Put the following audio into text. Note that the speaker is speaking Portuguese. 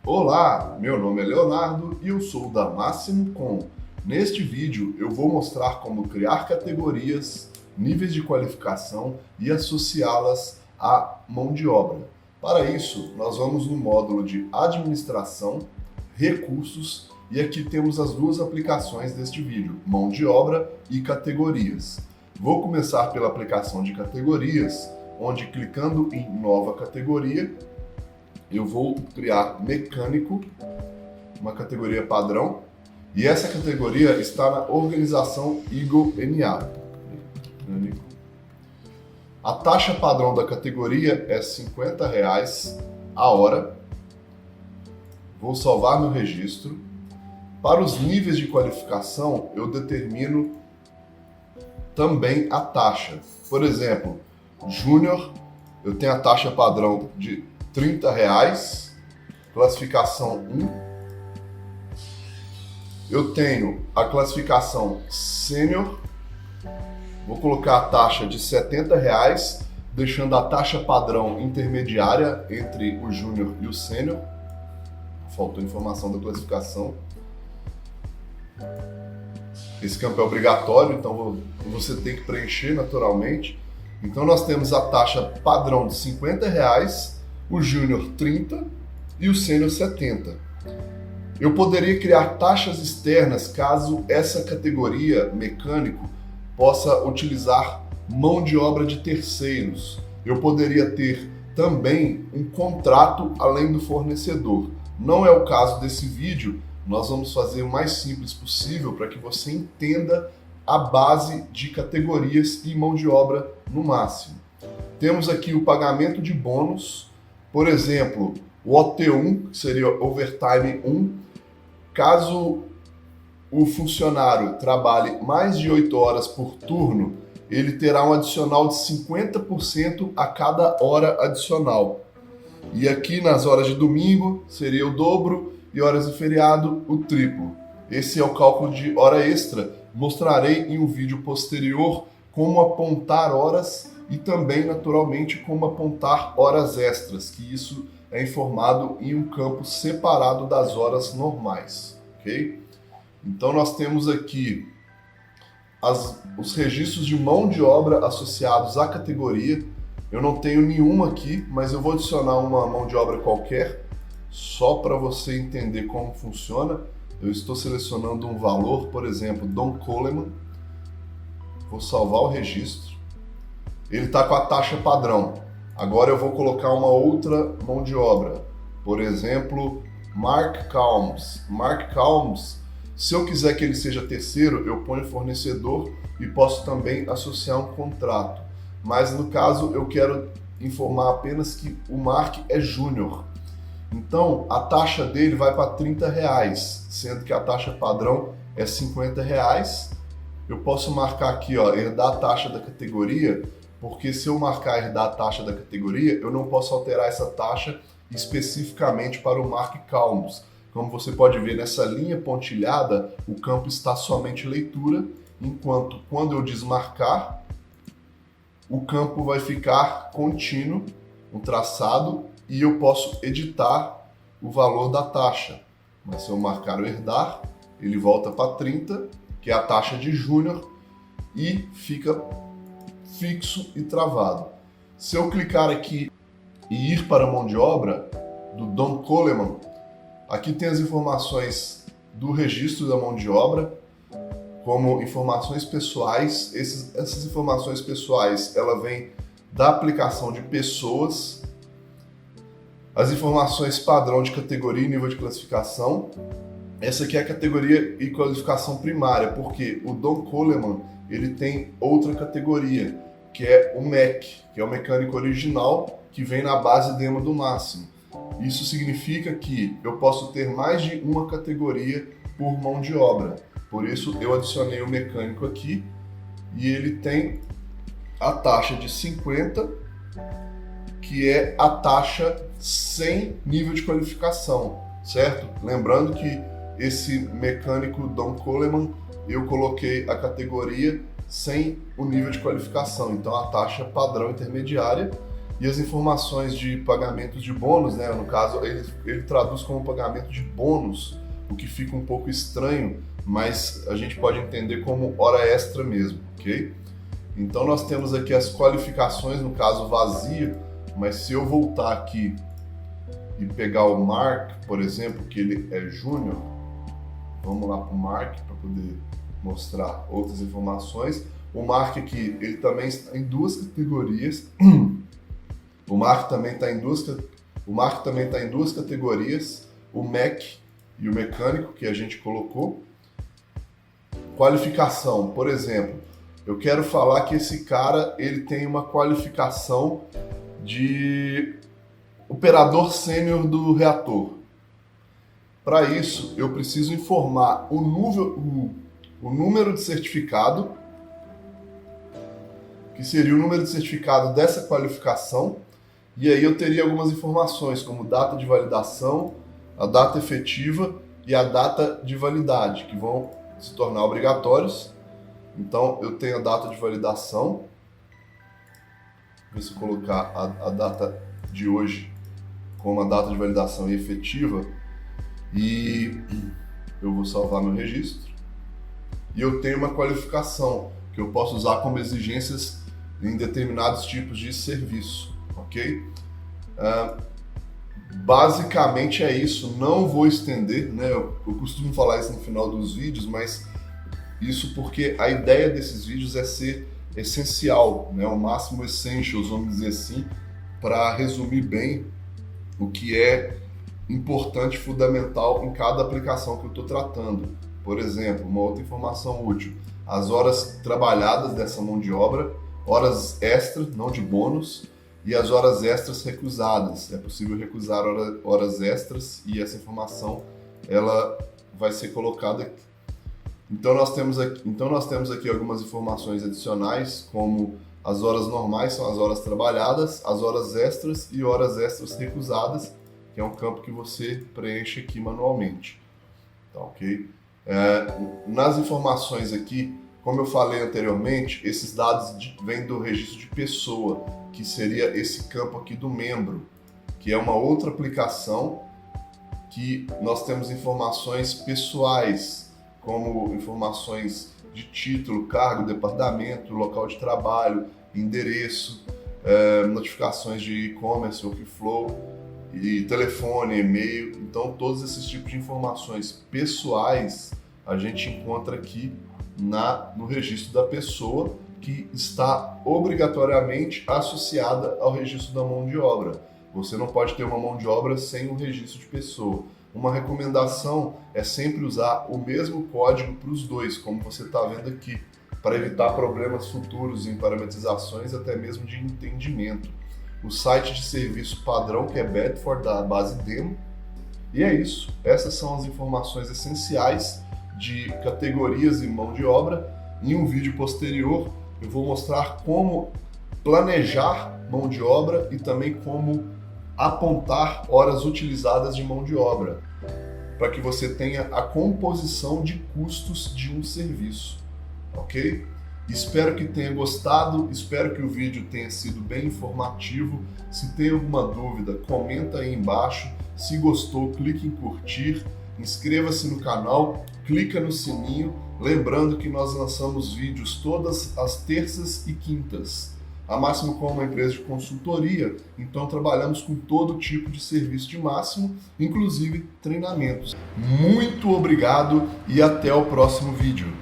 Olá, meu nome é Leonardo e eu sou da Máximo Com. Neste vídeo eu vou mostrar como criar categorias, níveis de qualificação e associá-las à mão de obra. Para isso, nós vamos no módulo de Administração, Recursos e aqui temos as duas aplicações deste vídeo, mão de obra e categorias. Vou começar pela aplicação de categorias, onde clicando em Nova Categoria, eu vou criar mecânico, uma categoria padrão, e essa categoria está na organização Eagle NA. A taxa padrão da categoria é R$50 a hora. Vou salvar meu registro. Para os níveis de qualificação, eu determino também a taxa. Por exemplo, Júnior, eu tenho a taxa padrão de R$30, classificação 1. Eu tenho a classificação Sênior, vou colocar a taxa de R$70, deixando a taxa padrão intermediária entre o Júnior e o Sênior. Faltou informação da classificação. Esse campo é obrigatório, então você tem que preencher naturalmente. Então nós temos a taxa padrão de R$50, o Júnior 30 e o Sênior 70. Eu poderia criar taxas externas caso essa categoria mecânico possa utilizar mão de obra de terceiros. Eu poderia ter também um contrato além do fornecedor. Não é o caso desse vídeo, nós vamos fazer o mais simples possível para que você entenda a base de categorias e mão de obra no máximo. Temos aqui o pagamento de bônus. Por exemplo, o OT1, que seria Overtime 1, caso o funcionário trabalhe mais de 8 horas por turno, ele terá um adicional de 50% a cada hora adicional. E aqui nas horas de domingo seria o dobro e horas de feriado o triplo. Esse é o cálculo de hora extra. Mostrarei em um vídeo posterior como apontar horas e também, naturalmente, como apontar horas extras, que isso é informado em um campo separado das horas normais, ok? Então nós temos aqui os registros de mão de obra associados à categoria. Eu não tenho nenhuma aqui, mas eu vou adicionar uma mão de obra qualquer, só para você entender como funciona. Eu estou selecionando um valor, por exemplo, Don Coleman. Vou salvar o registro. Ele está com a taxa padrão. Agora eu vou colocar uma outra mão de obra. Por exemplo, Mark Calms. Mark Calms, se eu quiser que ele seja terceiro, eu ponho fornecedor e posso também associar um contrato. Mas no caso eu quero informar apenas que o Mark é júnior. Então a taxa dele vai para R$30, sendo que a taxa padrão é R$50. Eu posso marcar aqui, ó, herdar a taxa da categoria, porque se eu marcar herdar a taxa da categoria, eu não posso alterar essa taxa especificamente para o Mark Calms. Como você pode ver nessa linha pontilhada, o campo está somente leitura, enquanto quando eu desmarcar, o campo vai ficar contínuo, um traçado, e eu posso editar o valor da taxa. Mas se eu marcar o herdar, ele volta para 30, que é a taxa de júnior, e fica fixo e travado. Se eu clicar aqui e ir para a mão de obra do Don Coleman, aqui tem as informações do registro da mão de obra, como informações pessoais. Essas informações pessoais, ela vem da aplicação de pessoas, as informações padrão de categoria e nível de classificação. Essa aqui é a categoria e qualificação primária, porque o Don Coleman, ele tem outra categoria, que é o MEC, que é o mecânico original, que vem na base demo do máximo. Isso significa que eu posso ter mais de uma categoria por mão de obra. Por isso eu adicionei o mecânico aqui e ele tem a taxa de 50, que é a taxa sem nível de qualificação, certo? Lembrando que esse mecânico Don Coleman, eu coloquei a categoria sem o nível de qualificação, então a taxa padrão intermediária. E as informações de pagamentos de bônus, né, no caso, ele traduz como pagamento de bônus, o que fica um pouco estranho, mas a gente pode entender como hora extra mesmo, ok? Então nós temos aqui as qualificações, no caso vazio, mas se eu voltar aqui e pegar o Mark, por exemplo, que ele é júnior, vamos lá para o Mark para poder mostrar outras informações. O Mark aqui, ele também está em duas categorias. O Mark também está em duas categorias, o Mech e o mecânico, que a gente colocou. Qualificação, por exemplo, eu quero falar que esse cara ele tem uma qualificação de operador sênior do reator. Para isso, eu preciso informar o número de certificado, que seria o número de certificado dessa qualificação, e aí eu teria algumas informações, como data de validação, a data efetiva e a data de validade, que vão se tornar obrigatórios. Então, eu tenho a data de validação. Se eu colocar a data de hoje como a data de validação efetiva, e eu vou salvar meu registro. E eu tenho uma qualificação que eu posso usar como exigências em determinados tipos de serviço, ok? Basicamente é isso, não vou estender, né? Eu costumo falar isso no final dos vídeos, mas isso porque a ideia desses vídeos é ser essencial, né? O máximo essentials, vamos dizer assim, para resumir bem o que é importante, fundamental em cada aplicação que eu estou tratando. Por exemplo, uma outra informação útil, as horas trabalhadas dessa mão de obra, horas extras, não de bônus, e as horas extras recusadas. É possível recusar horas extras e essa informação ela vai ser colocada aqui. Então nós temos aqui algumas informações adicionais, como as horas normais são as horas trabalhadas, as horas extras e horas extras recusadas, que é um campo que você preenche aqui manualmente. Tá, ok? Nas informações aqui, como eu falei anteriormente, esses dados vêm do registro de pessoa, que seria esse campo aqui do membro, que é uma outra aplicação que nós temos informações pessoais, como informações de título, cargo, departamento, local de trabalho, endereço, notificações de e-commerce, workflow, e telefone, e-mail. Então todos esses tipos de informações pessoais a gente encontra aqui no registro da pessoa, que está obrigatoriamente associada ao registro da mão de obra. Você não pode ter uma mão de obra sem um registro de pessoa. Uma recomendação é sempre usar o mesmo código para os dois, como você está vendo aqui, para evitar problemas futuros em parametrizações, até mesmo de entendimento. O site de serviço padrão, que é Bedford, da base demo. E é isso. Essas são as informações essenciais de categorias e mão de obra. Em um vídeo posterior, eu vou mostrar como planejar mão de obra e também como apontar horas utilizadas de mão de obra, para que você tenha a composição de custos de um serviço, ok? Espero que tenha gostado, espero que o vídeo tenha sido bem informativo. Se tem alguma dúvida, comenta aí embaixo. Se gostou, clique em curtir, inscreva-se no canal, clica no sininho, lembrando que nós lançamos vídeos todas as terças e quintas. A Máximo, como uma empresa de consultoria, então trabalhamos com todo tipo de serviço de Máximo, inclusive treinamentos. Muito obrigado e até o próximo vídeo.